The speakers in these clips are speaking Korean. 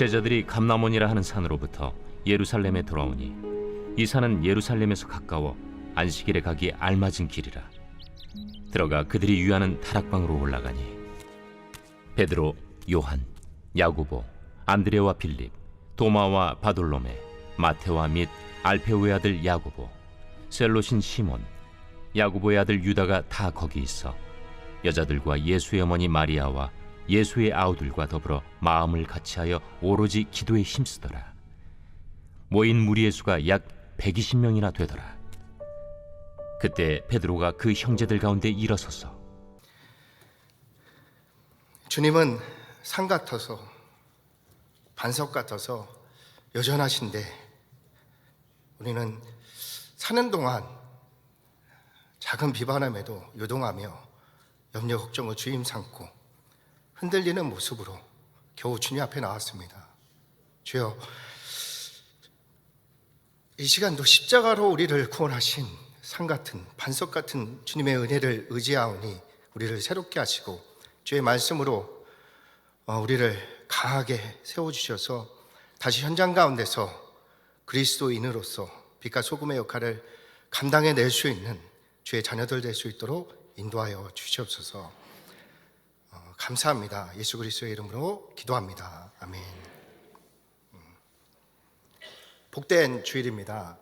제자들이 감람원이라 하는 산으로부터 예루살렘에 돌아오니 이 산은 예루살렘에서 가까워 안식일에 가기 알맞은 길이라. 들어가 그들이 유하는 다락방으로 올라가니 베드로, 요한, 야고보, 안드레와 빌립, 도마와 바돌로메, 마테와 및 알페오의 아들 야고보, 셀롯인 시몬, 야고보의 아들 유다가 다 거기 있어 여자들과 예수의 어머니 마리아와 예수의 아우들과 더불어 마음을 같이하여 오로지 기도에 힘쓰더라. 모인 무리의 수가 약 120명이나 되더라. 그때 베드로가 그 형제들 가운데 일어서서 주님은 산 같아서 반석 같아서 여전하신데 우리는 사는 동안 작은 비바람에도 요동하며 염려 걱정을 주임 삼고 흔들리는 모습으로 겨우 주님 앞에 나왔습니다. 주여, 이 시간도 십자가로 우리를 구원하신 산 같은 반석 같은 주님의 은혜를 의지하오니 우리를 새롭게 하시고 주의 말씀으로 우리를 강하게 세워주셔서 다시 현장 가운데서 그리스도인으로서 빛과 소금의 역할을 감당해낼 수 있는 주의 자녀들 될 수 있도록 인도하여 주시옵소서. 감사합니다. 예수 그리스도의 이름으로 기도합니다. 아멘. 복된 주일입니다.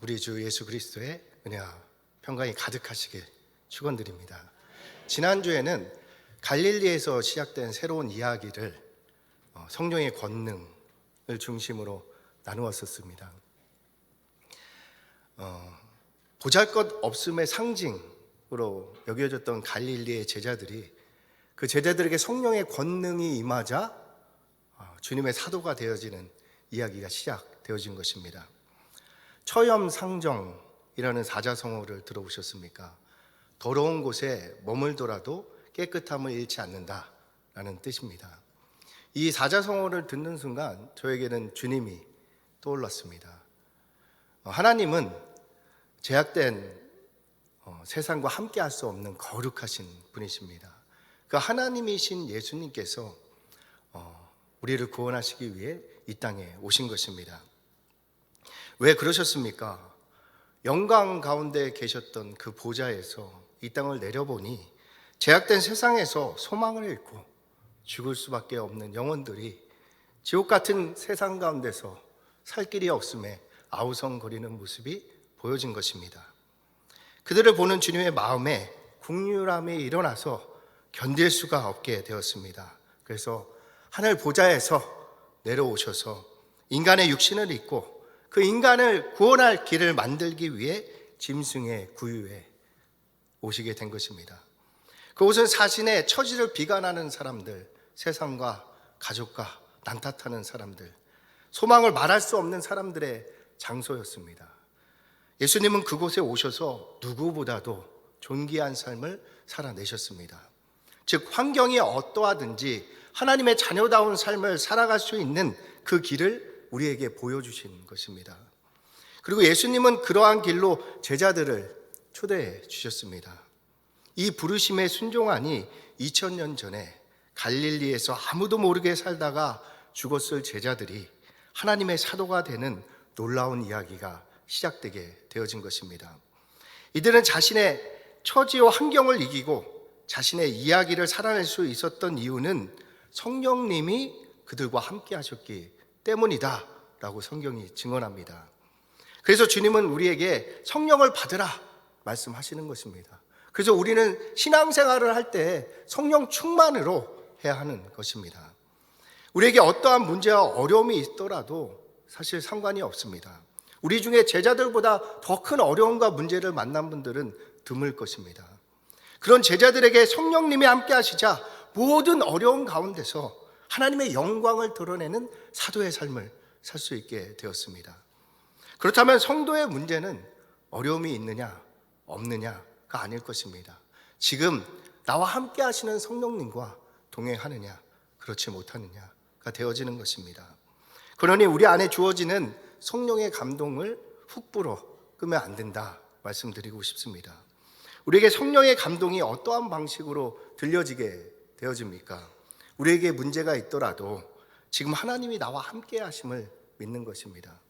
우리 주 예수 그리스도의 은혜와 평강이 가득하시길 축원드립니다. 지난주에는 갈릴리에서 시작된 새로운 이야기를 성령의 권능을 중심으로 나누었었습니다. 보잘것없음의 상징으로 여겨졌던 갈릴리의 제자들이 그 제자들에게 성령의 권능이 임하자 주님의 사도가 되어지는 이야기가 시작되어진 것입니다. 처염상정이라는 사자성어를 들어보셨습니까? 더러운 곳에 머물더라도 깨끗함을 잃지 않는다라는 뜻입니다. 이 사자성어를 듣는 순간 저에게는 주님이 떠올랐습니다. 하나님은 제약된 세상과 함께 할 수 없는 거룩하신 분이십니다. 그 하나님이신 예수님께서 우리를 구원하시기 위해 이 땅에 오신 것입니다. 왜 그러셨습니까? 영광 가운데 계셨던 그 보좌에서 이 땅을 내려보니 제약된 세상에서 소망을 잃고 죽을 수밖에 없는 영혼들이 지옥 같은 세상 가운데서 살 길이 없음에 아우성거리는 모습이 보여진 것입니다. 그들을 보는 주님의 마음에 국률함이 일어나서 견딜 수가 없게 되었습니다. 그래서 하늘 보좌에서 내려오셔서 인간의 육신을 입고 그 인간을 구원할 길을 만들기 위해 짐승의 구유에 오시게 된 것입니다. 그곳은 자신의 처지를 비관하는 사람들, 세상과 가족과 난탓하는 사람들, 소망을 말할 수 없는 사람들의 장소였습니다. 예수님은 그곳에 오셔서 누구보다도 존귀한 삶을 살아내셨습니다. 즉 환경이 어떠하든지 하나님의 자녀다운 삶을 살아갈 수 있는 그 길을 우리에게 보여주신 것입니다. 그리고 예수님은 그러한 길로 제자들을 초대해 주셨습니다. 이 부르심에 순종하니 2000년 전에 갈릴리에서 아무도 모르게 살다가 죽었을 제자들이 하나님의 사도가 되는 놀라운 이야기가 시작되게 되어진 것입니다. 이들은 자신의 처지와 환경을 이기고 자신의 이야기를 살아낼 수 있었던 이유는 성령님이 그들과 함께 하셨기 때문이다 라고 성경이 증언합니다. 그래서 주님은 우리에게 성령을 받으라 말씀하시는 것입니다. 그래서 우리는 신앙생활을 할 때 성령 충만으로 해야 하는 것입니다. 우리에게 어떠한 문제와 어려움이 있더라도 사실 상관이 없습니다. 우리 중에 제자들보다 더 큰 어려움과 문제를 만난 분들은 드물 것입니다. 그런 제자들에게 성령님이 함께 하시자 모든 어려움 가운데서 하나님의 영광을 드러내는 사도의 삶을 살 수 있게 되었습니다. 그렇다면 성도의 문제는 어려움이 있느냐 없느냐가 아닐 것입니다. 지금 나와 함께 하시는 성령님과 동행하느냐 그렇지 못하느냐가 되어지는 것입니다. 그러니 우리 안에 주어지는 성령의 감동을 훅 불어 끄면 안 된다 말씀드리고 싶습니다. 우리에게 성령의 감동이 어떠한 방식으로 들려지게 되어집니까? 우리에게 문제가 있더라도 지금 하나님이 나와 함께 하심을 믿는 것입니다.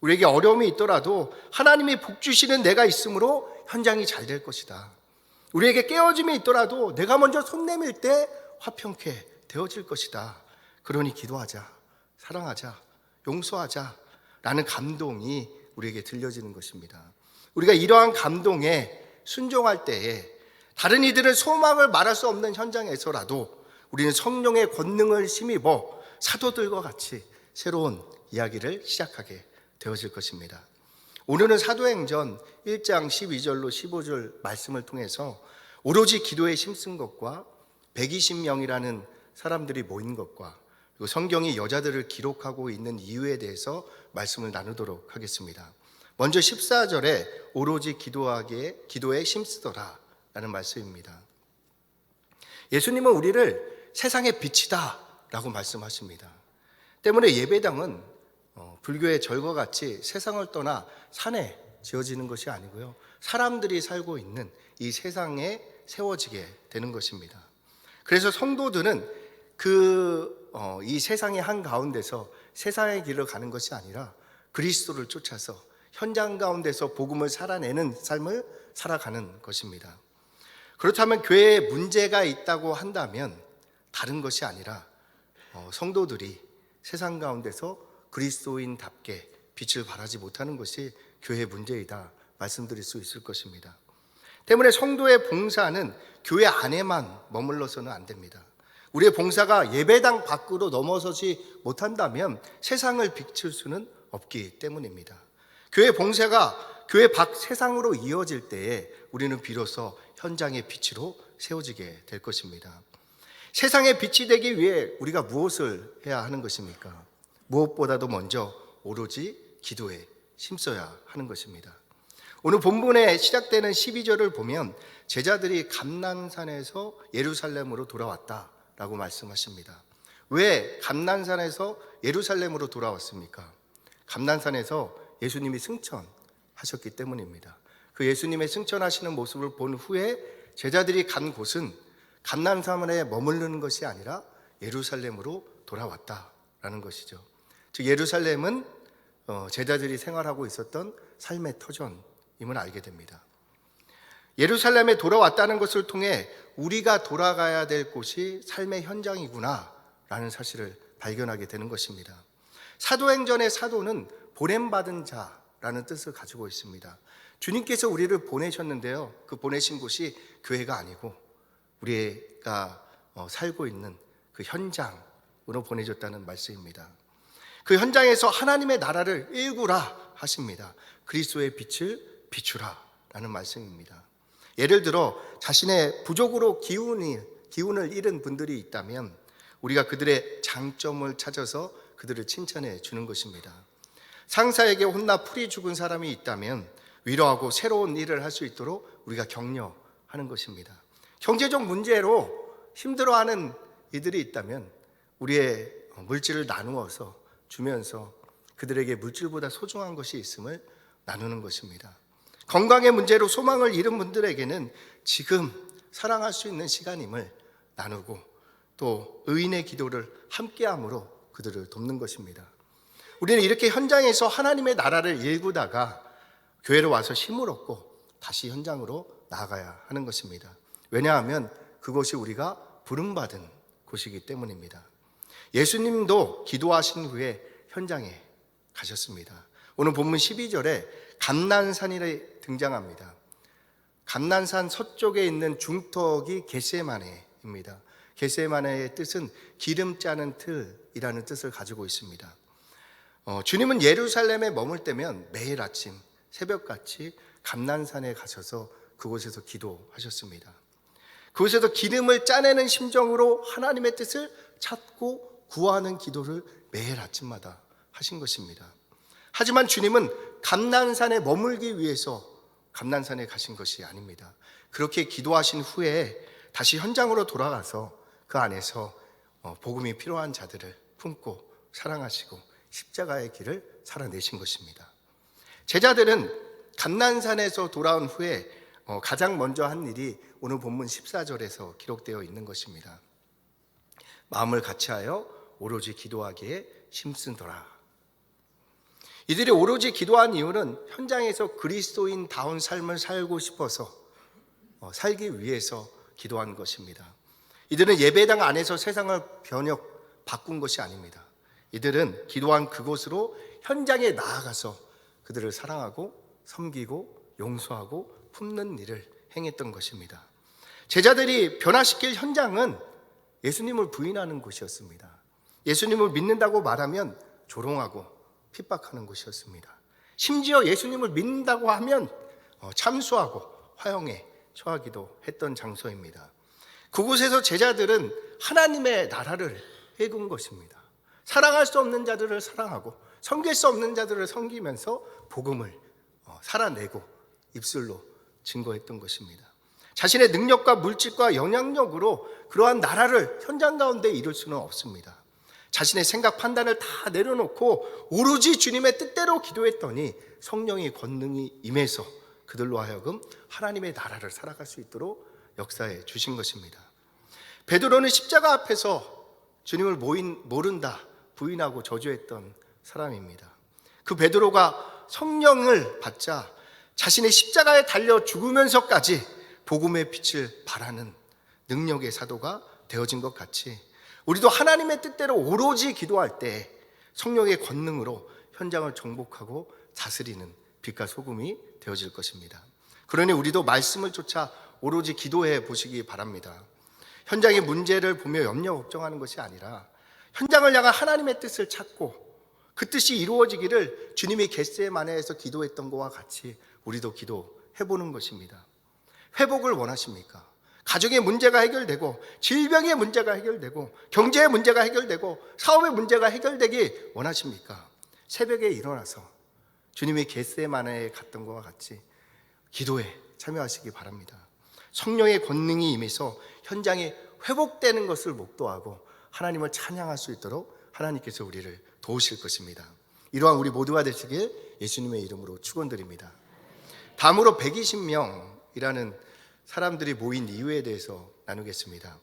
우리에게 어려움이 있더라도 하나님이 복 주시는 내가 있으므로 현장이 잘 될 것이다. 우리에게 깨어짐이 있더라도 내가 먼저 손 내밀 때 화평케 되어질 것이다. 그러니 기도하자, 사랑하자, 용서하자 라는 감동이 우리에게 들려지는 것입니다. 우리가 이러한 감동에 순종할 때에 다른 이들은 소망을 말할 수 없는 현장에서라도 우리는 성령의 권능을 힘입어 사도들과 같이 새로운 이야기를 시작하게 되어질 것입니다. 오늘은 사도행전 1장 12절로 15절 말씀을 통해서 오로지 기도에 힘쓴 것과 120명이라는 사람들이 모인 것과 그리고 성경이 여자들을 기록하고 있는 이유에 대해서 말씀을 나누도록 하겠습니다. 먼저 14절에 오로지 기도에 힘쓰더라 라는 말씀입니다. 예수님은 우리를 세상의 빛이다 라고 말씀하십니다. 때문에 예배당은 불교의 절과 같이 세상을 떠나 산에 지어지는 것이 아니고요, 사람들이 살고 있는 이 세상에 세워지게 되는 것입니다. 그래서 성도들은 이 세상의 한가운데서 세상의 길을 가는 것이 아니라 그리스도를 쫓아서 현장 가운데서 복음을 살아내는 삶을 살아가는 것입니다. 그렇다면 교회에 문제가 있다고 한다면 다른 것이 아니라 성도들이 세상 가운데서 그리스도인답게 빛을 발하지 못하는 것이 교회의 문제이다 말씀드릴 수 있을 것입니다. 때문에 성도의 봉사는 교회 안에만 머물러서는 안 됩니다. 우리의 봉사가 예배당 밖으로 넘어서지 못한다면 세상을 비출 수는 없기 때문입니다. 교회 봉사가 교회 밖 세상으로 이어질 때에 우리는 비로소 현장의 빛으로 세워지게 될 것입니다. 세상의 빛이 되기 위해 우리가 무엇을 해야 하는 것입니까? 무엇보다도 먼저 오로지 기도에 힘써야 하는 것입니다. 오늘 본문에 시작되는 12절을 보면 제자들이 감난산에서 예루살렘으로 돌아왔다라고 말씀하십니다. 왜 감난산에서 예루살렘으로 돌아왔습니까? 감난산에서 예수님이 승천하셨기 때문입니다. 그 예수님의 승천하시는 모습을 본 후에 제자들이 간 곳은 감난산에 머무르는 것이 아니라 예루살렘으로 돌아왔다라는 것이죠. 즉 예루살렘은 제자들이 생활하고 있었던 삶의 터전임을 알게 됩니다. 예루살렘에 돌아왔다는 것을 통해 우리가 돌아가야 될 곳이 삶의 현장이구나 라는 사실을 발견하게 되는 것입니다. 사도행전의 사도는 보냄받은 자라는 뜻을 가지고 있습니다. 주님께서 우리를 보내셨는데요, 그 보내신 곳이 교회가 아니고 우리가 살고 있는 그 현장으로 보내줬다는 말씀입니다. 그 현장에서 하나님의 나라를 일구라 하십니다. 그리스도의 빛을 비추라 라는 말씀입니다. 예를 들어 자신의 부족으로 기운을 잃은 분들이 있다면 우리가 그들의 장점을 찾아서 그들을 칭찬해 주는 것입니다. 상사에게 혼나 풀이 죽은 사람이 있다면 위로하고 새로운 일을 할 수 있도록 우리가 격려하는 것입니다. 경제적 문제로 힘들어하는 이들이 있다면 우리의 물질을 나누어서 주면서 그들에게 물질보다 소중한 것이 있음을 나누는 것입니다. 건강의 문제로 소망을 잃은 분들에게는 지금 사랑할 수 있는 시간임을 나누고 또 의인의 기도를 함께함으로 그들을 돕는 것입니다. 우리는 이렇게 현장에서 하나님의 나라를 일구다가 교회로 와서 힘을 얻고 다시 현장으로 나아가야 하는 것입니다. 왜냐하면 그것이 우리가 부름받은 곳이기 때문입니다. 예수님도 기도하신 후에 현장에 가셨습니다. 오늘 본문 12절에 감난산이 등장합니다. 감난산 서쪽에 있는 중턱이 겟세마네입니다. 겟세마네의 뜻은 기름 짜는 틀이라는 뜻을 가지고 있습니다. 주님은 예루살렘에 머물 때면 매일 아침 새벽같이 감난산에 가셔서 그곳에서 기도하셨습니다. 그곳에서 기름을 짜내는 심정으로 하나님의 뜻을 찾고 구하는 기도를 매일 아침마다 하신 것입니다. 하지만 주님은 감난산에 머물기 위해서 감난산에 가신 것이 아닙니다. 그렇게 기도하신 후에 다시 현장으로 돌아가서 그 안에서 복음이 필요한 자들을 품고 사랑하시고 십자가의 길을 살아내신 것입니다. 제자들은 감난산에서 돌아온 후에 가장 먼저 한 일이 오늘 본문 14절에서 기록되어 있는 것입니다. 마음을 같이하여 오로지 기도하기에 힘쓰더라. 이들이 오로지 기도한 이유는 현장에서 그리스도인다운 삶을 살고 싶어서 살기 위해서 기도한 것입니다. 이들은 예배당 안에서 세상을 바꾼 것이 아닙니다. 이들은 기도한 그곳으로 현장에 나아가서 그들을 사랑하고 섬기고 용서하고 품는 일을 행했던 것입니다. 제자들이 변화시킬 현장은 예수님을 부인하는 곳이었습니다. 예수님을 믿는다고 말하면 조롱하고 핍박하는 곳이었습니다. 심지어 예수님을 믿는다고 하면 참수하고 화형에 처하기도 했던 장소입니다. 그곳에서 제자들은 하나님의 나라를 해군 것입니다. 사랑할 수 없는 자들을 사랑하고 섬길 수 없는 자들을 섬기면서 복음을 살아내고 입술로 증거했던 것입니다. 자신의 능력과 물질과 영향력으로 그러한 나라를 현장 가운데 이룰 수는 없습니다. 자신의 생각 판단을 다 내려놓고 오로지 주님의 뜻대로 기도했더니 성령의 권능이 임해서 그들로 하여금 하나님의 나라를 살아갈 수 있도록 역사해 주신 것입니다. 베드로는 십자가 앞에서 주님을 모른다 부인하고 저주했던 사람입니다. 그 베드로가 성령을 받자 자신의 십자가에 달려 죽으면서까지 복음의 빛을 발하는 능력의 사도가 되어진 것 같이 우리도 하나님의 뜻대로 오로지 기도할 때 성령의 권능으로 현장을 정복하고 다스리는 빛과 소금이 되어질 것입니다. 그러니 우리도 말씀을 쫓아 오로지 기도해 보시기 바랍니다. 현장의 문제를 보며 염려 걱정하는 것이 아니라 현장을 향한 하나님의 뜻을 찾고 그 뜻이 이루어지기를 주님이 겟세마네에서 기도했던 것과 같이 우리도 기도해보는 것입니다. 회복을 원하십니까? 가정의 문제가 해결되고 질병의 문제가 해결되고 경제의 문제가 해결되고 사업의 문제가 해결되기 원하십니까? 새벽에 일어나서 주님이 겟세마네에 갔던 것과 같이 기도에 참여하시기 바랍니다. 성령의 권능이 임해서 현장에 회복되는 것을 목도하고 하나님을 찬양할 수 있도록 하나님께서 우리를 도우실 것입니다. 이러한 우리 모두가 되시길 예수님의 이름으로 축원드립니다. 다음으로 120명이라는 사람들이 모인 이유에 대해서 나누겠습니다.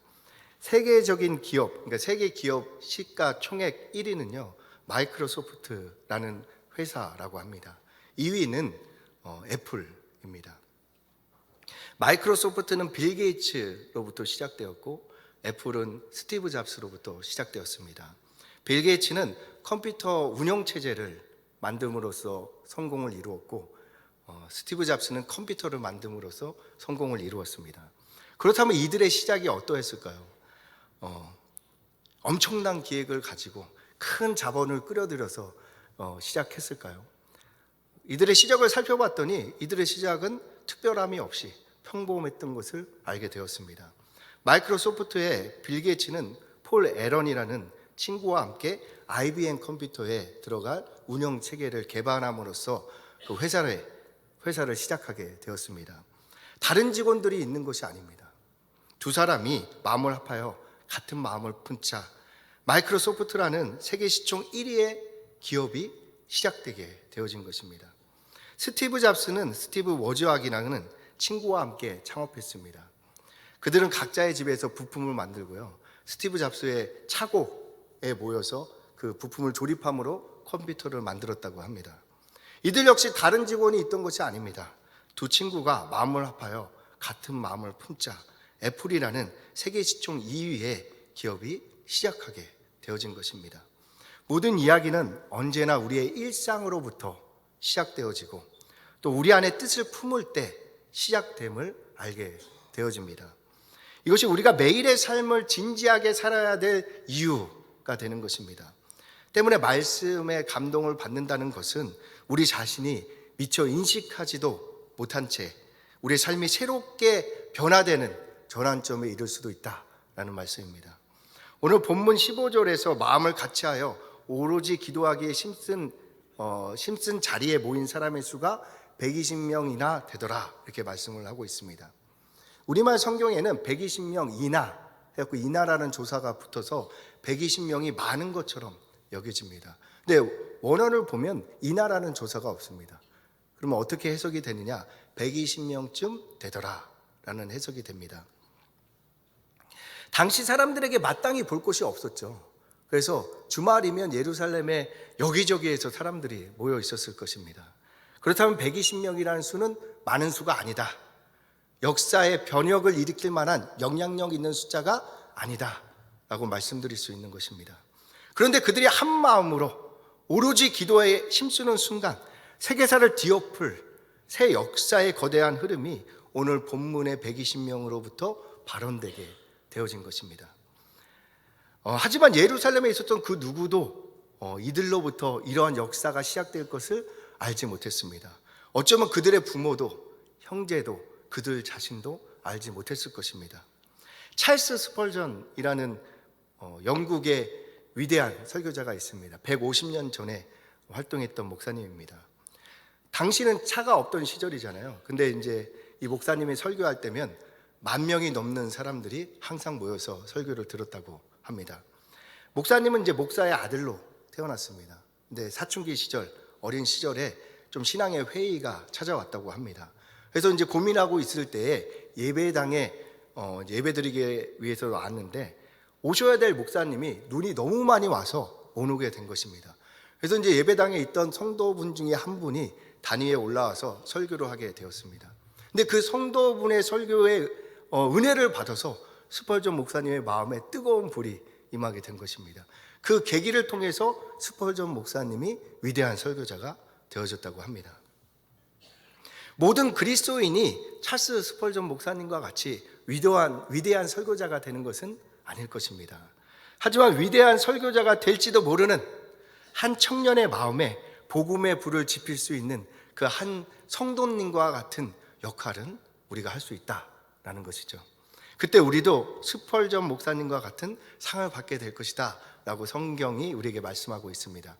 세계적인 기업, 그러니까 세계 기업 시가 총액 1위는요 마이크로소프트라는 회사라고 합니다. 2위는 애플입니다. 마이크로소프트는 빌 게이츠로부터 시작되었고 애플은 스티브 잡스로부터 시작되었습니다. 빌 게이츠는 컴퓨터 운영체제를 만듦으로써 성공을 이루었고 스티브 잡스는 컴퓨터를 만듦으로써 성공을 이루었습니다. 그렇다면 이들의 시작이 어떠했을까요? 엄청난 기획을 가지고 큰 자본을 끌어들여서 시작했을까요? 이들의 시작을 살펴봤더니 이들의 시작은 특별함이 없이 평범했던 것을 알게 되었습니다. 마이크로소프트의 빌 게이츠는 폴 애런이라는 친구와 함께 IBM 컴퓨터에 들어갈 운영 체계를 개발함으로써 그 회사를 시작하게 되었습니다. 다른 직원들이 있는 것이 아닙니다. 두 사람이 마음을 합하여 같은 마음을 품자 마이크로소프트라는 세계 시총 1위의 기업이 시작되게 되어진 것입니다. 스티브 잡스는 스티브 워즈악이라는 친구와 함께 창업했습니다. 그들은 각자의 집에서 부품을 만들고요. 스티브 잡스의 차고에 모여서 그 부품을 조립함으로 컴퓨터를 만들었다고 합니다. 이들 역시 다른 직원이 있던 것이 아닙니다. 두 친구가 마음을 합하여 같은 마음을 품자 애플이라는 세계 시총 2위의 기업이 시작하게 되어진 것입니다. 모든 이야기는 언제나 우리의 일상으로부터 시작되어지고 또 우리 안에 뜻을 품을 때 시작됨을 알게 되어집니다. 이것이 우리가 매일의 삶을 진지하게 살아야 될 이유가 되는 것입니다. 때문에 말씀에 감동을 받는다는 것은 우리 자신이 미처 인식하지도 못한 채 우리의 삶이 새롭게 변화되는 전환점에 이를 수도 있다라는 말씀입니다. 오늘 본문 15절에서 마음을 같이하여 오로지 기도하기에 힘쓴 자리에 모인 사람의 수가 120명이나 되더라 이렇게 말씀을 하고 있습니다. 우리말 성경에는 120명 이나 해갖고 이나라는 조사가 붙어서 120명이 많은 것처럼 여겨집니다. 근데 원어를 보면 이나라는 조사가 없습니다. 그러면 어떻게 해석이 되느냐? 120명쯤 되더라 라는 해석이 됩니다. 당시 사람들에게 마땅히 볼 곳이 없었죠. 그래서 주말이면 예루살렘에 여기저기에서 사람들이 모여 있었을 것입니다. 그렇다면 120명이라는 수는 많은 수가 아니다. 역사의 변혁을 일으킬 만한 영향력 있는 숫자가 아니다 라고 말씀드릴 수 있는 것입니다. 그런데 그들이 한 마음으로 오로지 기도에 힘쓰는 순간 세계사를 뒤엎을 새 역사의 거대한 흐름이 오늘 본문의 120명으로부터 발언되게 되어진 것입니다. 하지만 예루살렘에 있었던 그 누구도 이들로부터 이러한 역사가 시작될 것을 알지 못했습니다. 어쩌면 그들의 부모도 형제도 그들 자신도 알지 못했을 것입니다. 찰스 스펄전이라는 영국의 위대한 설교자가 있습니다. 150년 전에 활동했던 목사님입니다. 당시는 차가 없던 시절이잖아요. 근데 이제 이 목사님이 설교할 때면 10,000명이 넘는 사람들이 항상 모여서 설교를 들었다고 합니다. 목사님은 이제 목사의 아들로 태어났습니다. 근데 사춘기 시절, 어린 시절에 좀 신앙의 회의가 찾아왔다고 합니다. 그래서 이제 고민하고 있을 때에 예배당에 예배드리기 위해서 왔는데 오셔야 될 목사님이 눈이 너무 많이 와서 못 오게 된 것입니다. 그래서 이제 예배당에 있던 성도분 중에 한 분이 단위에 올라와서 설교를 하게 되었습니다. 근데 그 성도분의 설교에 은혜를 받아서 스펄전 목사님의 마음에 뜨거운 불이 임하게 된 것입니다. 그 계기를 통해서 스펄전 목사님이 위대한 설교자가 되어졌다고 합니다. 모든 그리스도인이 찰스 스펄전 목사님과 같이 위대한 설교자가 되는 것은 아닐 것입니다. 하지만 위대한 설교자가 될지도 모르는 한 청년의 마음에 복음의 불을 지필 수 있는 그 한 성도님과 같은 역할은 우리가 할 수 있다라는 것이죠. 그때 우리도 스펄전 목사님과 같은 상을 받게 될 것이다 라고 성경이 우리에게 말씀하고 있습니다.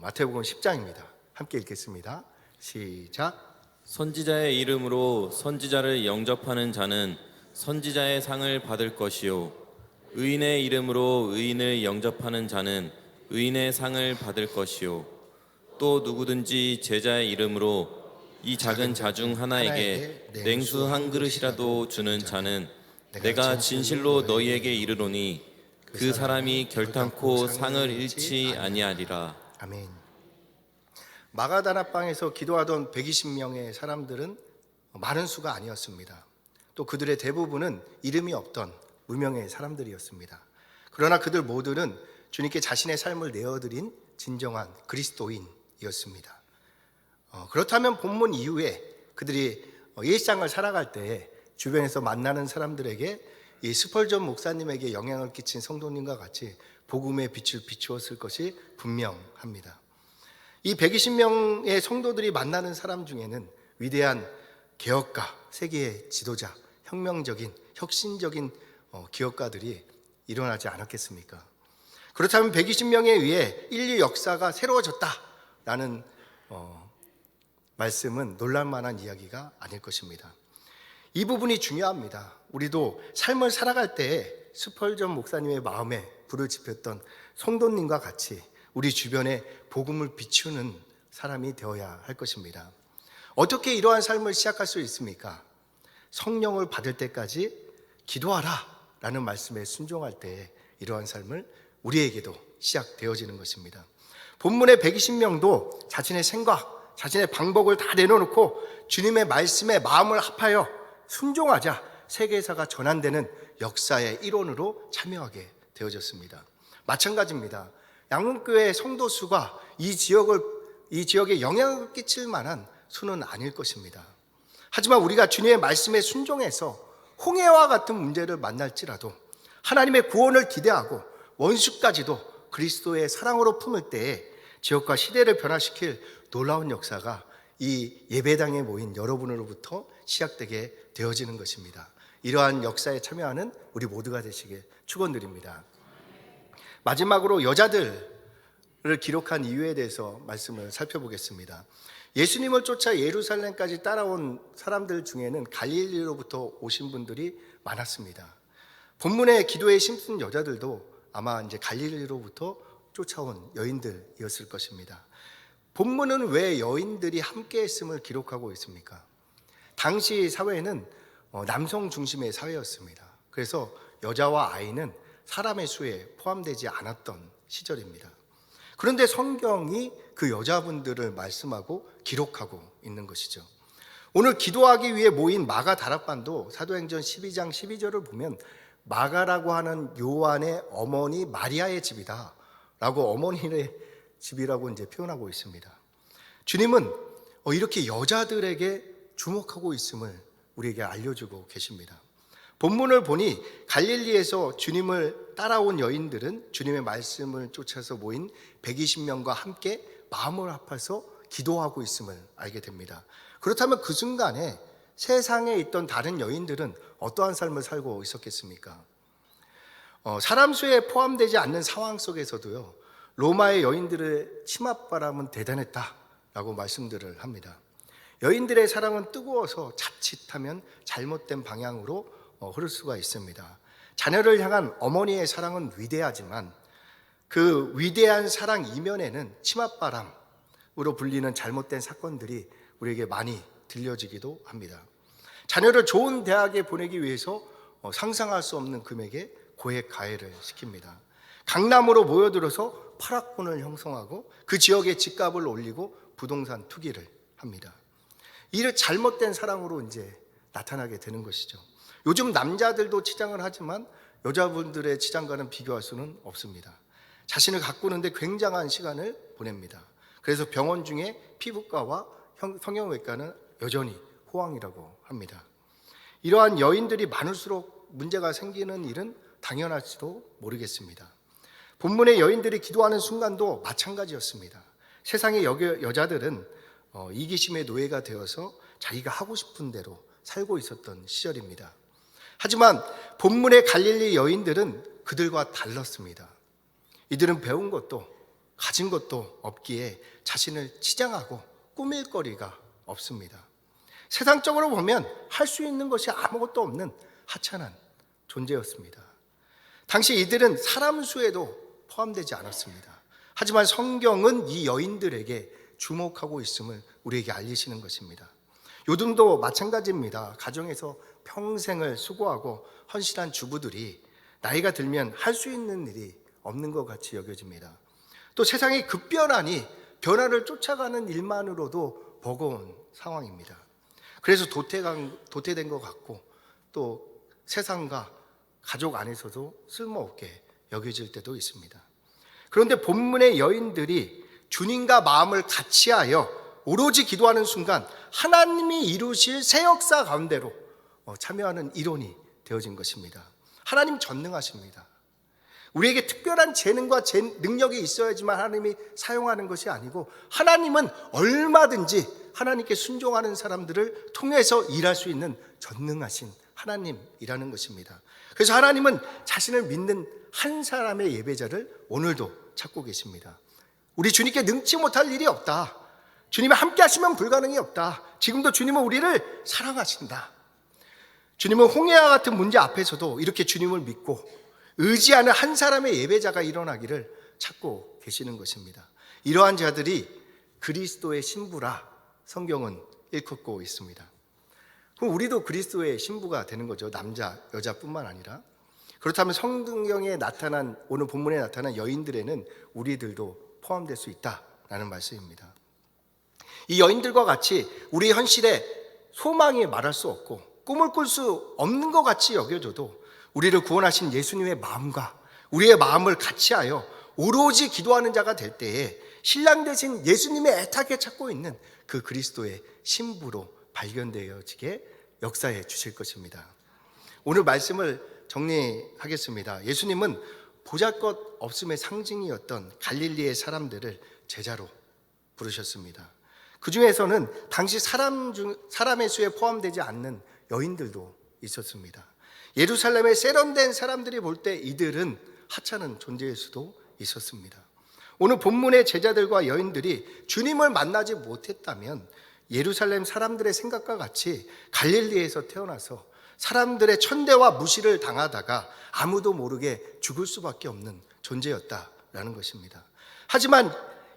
마태복음 10장입니다. 함께 읽겠습니다. 시작. 선지자의 이름으로 선지자를 영접하는 자는 선지자의 상을 받을 것이요 의인의 이름으로 의인을 영접하는 자는 의인의 상을 받을 것이요 또 누구든지 제자의 이름으로 이 작은 자 중 하나에게 냉수 한 그릇이라도 주는 자는 내가 진실로 너희에게 이르노니 그 사람이 결탄코 상을 잃지 아니하리라. 아멘. 마가다나방에서 기도하던 120명의 사람들은 많은 수가 아니었습니다. 또 그들의 대부분은 이름이 없던 무명의 사람들이었습니다. 그러나 그들 모두는 주님께 자신의 삶을 내어드린 진정한 그리스도인이었습니다. 그렇다면 본문 이후에 그들이 일상을 살아갈 때 주변에서 만나는 사람들에게 이 스펄전 목사님에게 영향을 끼친 성도님과 같이 복음의 빛을 비추었을 것이 분명합니다. 이 120명의 성도들이 만나는 사람 중에는 위대한 개혁가, 세계의 지도자, 혁명적인, 혁신적인 기업가들이 일어나지 않았겠습니까? 그렇다면 120명에 의해 인류 역사가 새로워졌다라는 말씀은 놀랄만한 이야기가 아닐 것입니다. 이 부분이 중요합니다. 우리도 삶을 살아갈 때 스펄전 목사님의 마음에 불을 지폈던 성도님과 같이 우리 주변에 복음을 비추는 사람이 되어야 할 것입니다. 어떻게 이러한 삶을 시작할 수 있습니까? 성령을 받을 때까지 기도하라 라는 말씀에 순종할 때 이러한 삶을 우리에게도 시작되어지는 것입니다. 본문의 120명도 자신의 생각, 자신의 방법을 다 내려놓고 주님의 말씀에 마음을 합하여 순종하자 세계사가 전환되는 역사의 일원으로 참여하게 되어졌습니다. 마찬가지입니다. 양문교회 성도 수가 이 지역에 영향을 끼칠 만한 수는 아닐 것입니다. 하지만 우리가 주님의 말씀에 순종해서 홍해와 같은 문제를 만날지라도 하나님의 구원을 기대하고 원수까지도 그리스도의 사랑으로 품을 때에 지역과 시대를 변화시킬 놀라운 역사가 이 예배당에 모인 여러분으로부터 시작되게 되어지는 것입니다. 이러한 역사에 참여하는 우리 모두가 되시길 축원드립니다. 마지막으로 여자들을 기록한 이유에 대해서 말씀을 살펴보겠습니다. 예수님을 쫓아 예루살렘까지 따라온 사람들 중에는 갈릴리로부터 오신 분들이 많았습니다. 본문의 기도에 힘쓴 여자들도 아마 이제 갈릴리로부터 쫓아온 여인들이었을 것입니다. 본문은 왜 여인들이 함께 했음을 기록하고 있습니까? 당시 사회는 남성 중심의 사회였습니다. 그래서 여자와 아이는 사람의 수에 포함되지 않았던 시절입니다. 그런데 성경이 그 여자분들을 말씀하고 기록하고 있는 것이죠. 오늘 기도하기 위해 모인 마가 다락방도 사도행전 12장 12절을 보면 마가라고 하는 요한의 어머니 마리아의 집이다 라고 어머니의 집이라고 이제 표현하고 있습니다. 주님은 이렇게 여자들에게 주목하고 있음을 우리에게 알려주고 계십니다. 본문을 보니 갈릴리에서 주님을 따라온 여인들은 주님의 말씀을 쫓아서 모인 120명과 함께 마음을 합해서 기도하고 있음을 알게 됩니다. 그렇다면 그 순간에 세상에 있던 다른 여인들은 어떠한 삶을 살고 있었겠습니까? 사람 수에 포함되지 않는 상황 속에서도요, 로마의 여인들의 치맛바람은 대단했다라고 말씀들을 합니다. 여인들의 사랑은 뜨거워서 자칫하면 잘못된 방향으로 흐를 수가 있습니다. 자녀를 향한 어머니의 사랑은 위대하지만 그 위대한 사랑 이면에는 치맛바람으로 불리는 잘못된 사건들이 우리에게 많이 들려지기도 합니다. 자녀를 좋은 대학에 보내기 위해서 상상할 수 없는 금액의 고액 가해를 시킵니다. 강남으로 모여들어서 파락꾼을 형성하고 그 지역의 집값을 올리고 부동산 투기를 합니다. 이를 잘못된 사랑으로 이제 나타나게 되는 것이죠. 요즘 남자들도 치장을 하지만 여자분들의 치장과는 비교할 수는 없습니다. 자신을 가꾸는데 굉장한 시간을 보냅니다. 그래서 병원 중에 피부과와 성형외과는 여전히 호황이라고 합니다. 이러한 여인들이 많을수록 문제가 생기는 일은 당연할지도 모르겠습니다. 본문의 여인들이 기도하는 순간도 마찬가지였습니다. 세상의 여자들은 이기심의 노예가 되어서 자기가 하고 싶은 대로 살고 있었던 시절입니다. 하지만 본문의 갈릴리 여인들은 그들과 달랐습니다. 이들은 배운 것도 가진 것도 없기에 자신을 치장하고 꾸밀 거리가 없습니다. 세상적으로 보면 할 수 있는 것이 아무것도 없는 하찮은 존재였습니다. 당시 이들은 사람 수에도 포함되지 않았습니다. 하지만 성경은 이 여인들에게 주목하고 있음을 우리에게 알리시는 것입니다. 요즘도 마찬가지입니다. 가정에서 평생을 수고하고 헌신한 주부들이 나이가 들면 할 수 있는 일이 없는 것 같이 여겨집니다. 또 세상이 급변하니 변화를 쫓아가는 일만으로도 버거운 상황입니다. 그래서 도태된 것 같고 또 세상과 가족 안에서도 쓸모없게 여겨질 때도 있습니다. 그런데 본문의 여인들이 주님과 마음을 같이하여 오로지 기도하는 순간 하나님이 이루실 새 역사 가운데로 참여하는 일원이 되어진 것입니다. 하나님 전능하십니다. 우리에게 특별한 재능과 능력이 있어야지만 하나님이 사용하는 것이 아니고 하나님은 얼마든지 하나님께 순종하는 사람들을 통해서 일할 수 있는 전능하신 하나님이라는 것입니다. 그래서 하나님은 자신을 믿는 한 사람의 예배자를 오늘도 찾고 계십니다. 우리 주님께 능치 못할 일이 없다. 주님이 함께 하시면 불가능이 없다. 지금도 주님은 우리를 사랑하신다. 주님은 홍해와 같은 문제 앞에서도 이렇게 주님을 믿고 의지하는 한 사람의 예배자가 일어나기를 찾고 계시는 것입니다. 이러한 자들이 그리스도의 신부라 성경은 일컫고 있습니다. 그럼 우리도 그리스도의 신부가 되는 거죠. 남자, 여자뿐만 아니라. 그렇다면 성경에 나타난 오늘 본문에 나타난 여인들에는 우리들도 포함될 수 있다라는 말씀입니다. 이 여인들과 같이 우리 현실에 소망이 말할 수 없고 꿈을 꿀 수 없는 것 같이 여겨져도 우리를 구원하신 예수님의 마음과 우리의 마음을 같이하여 오로지 기도하는 자가 될 때에 신랑 되신 예수님의 애타게 찾고 있는 그 그리스도의 신부로 발견되어지게 역사해 주실 것입니다. 오늘 말씀을 정리하겠습니다. 예수님은 보잘것 없음의 상징이었던 갈릴리의 사람들을 제자로 부르셨습니다. 그 중에서는 당시 사람의 수에 포함되지 않는 여인들도 있었습니다. 예루살렘에 세련된 사람들이 볼 때 이들은 하찮은 존재일 수도 있었습니다. 오늘 본문의 제자들과 여인들이 주님을 만나지 못했다면 예루살렘 사람들의 생각과 같이 갈릴리에서 태어나서 사람들의 천대와 무시를 당하다가 아무도 모르게 죽을 수밖에 없는 존재였다라는 것입니다. 하지만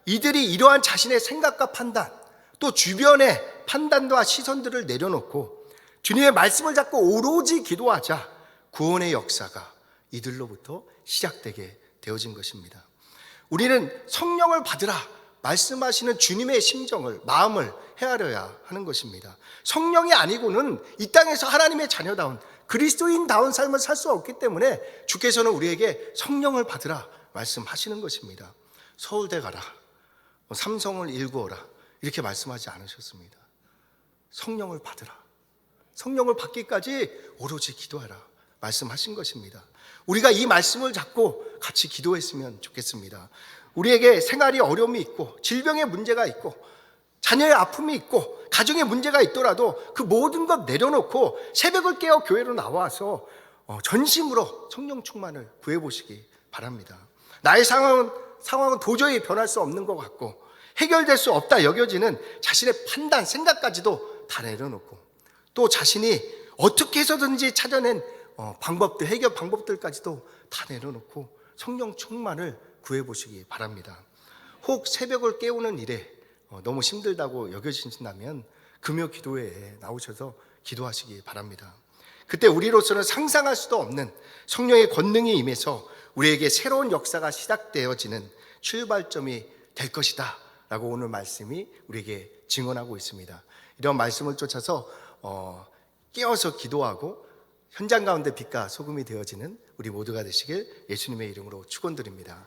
이들이 이러한 자신의 생각과 판단, 또 주변의 판단과 시선들을 내려놓고 주님의 말씀을 잡고 오로지 기도하자 구원의 역사가 이들로부터 시작되게 되어진 것입니다. 우리는 성령을 받으라 말씀하시는 주님의 심정을, 마음을 헤아려야 하는 것입니다. 성령이 아니고는 이 땅에서 하나님의 자녀다운 그리스도인다운 삶을 살 수 없기 때문에 주께서는 우리에게 성령을 받으라 말씀하시는 것입니다. 서울대 가라, 삼성을 일구어라 이렇게 말씀하지 않으셨습니다. 성령을 받으라, 성령을 받기까지 오로지 기도하라 말씀하신 것입니다. 우리가 이 말씀을 잡고 같이 기도했으면 좋겠습니다. 우리에게 생활이 어려움이 있고 질병의 문제가 있고 자녀의 아픔이 있고 가정의 문제가 있더라도 그 모든 것 내려놓고 새벽을 깨어 교회로 나와서 전심으로 성령 충만을 구해보시기 바랍니다. 나의 상황은 도저히 변할 수 없는 것 같고 해결될 수 없다 여겨지는 자신의 판단, 생각까지도 다 내려놓고 또 자신이 어떻게 해서든지 찾아낸 방법들, 해결 방법들까지도 다 내려놓고 성령 충만을 구해보시기 바랍니다. 혹 새벽을 깨우는 일에 너무 힘들다고 여겨지신다면 금요 기도회에 나오셔서 기도하시기 바랍니다. 그때 우리로서는 상상할 수도 없는 성령의 권능이 임해서 우리에게 새로운 역사가 시작되어지는 출발점이 될 것이다 라고 오늘 말씀이 우리에게 증언하고 있습니다. 이런 말씀을 쫓아서 깨어서 기도하고 현장 가운데 빛과 소금이 되어지는 우리 모두가 되시길 예수님의 이름으로 축원드립니다.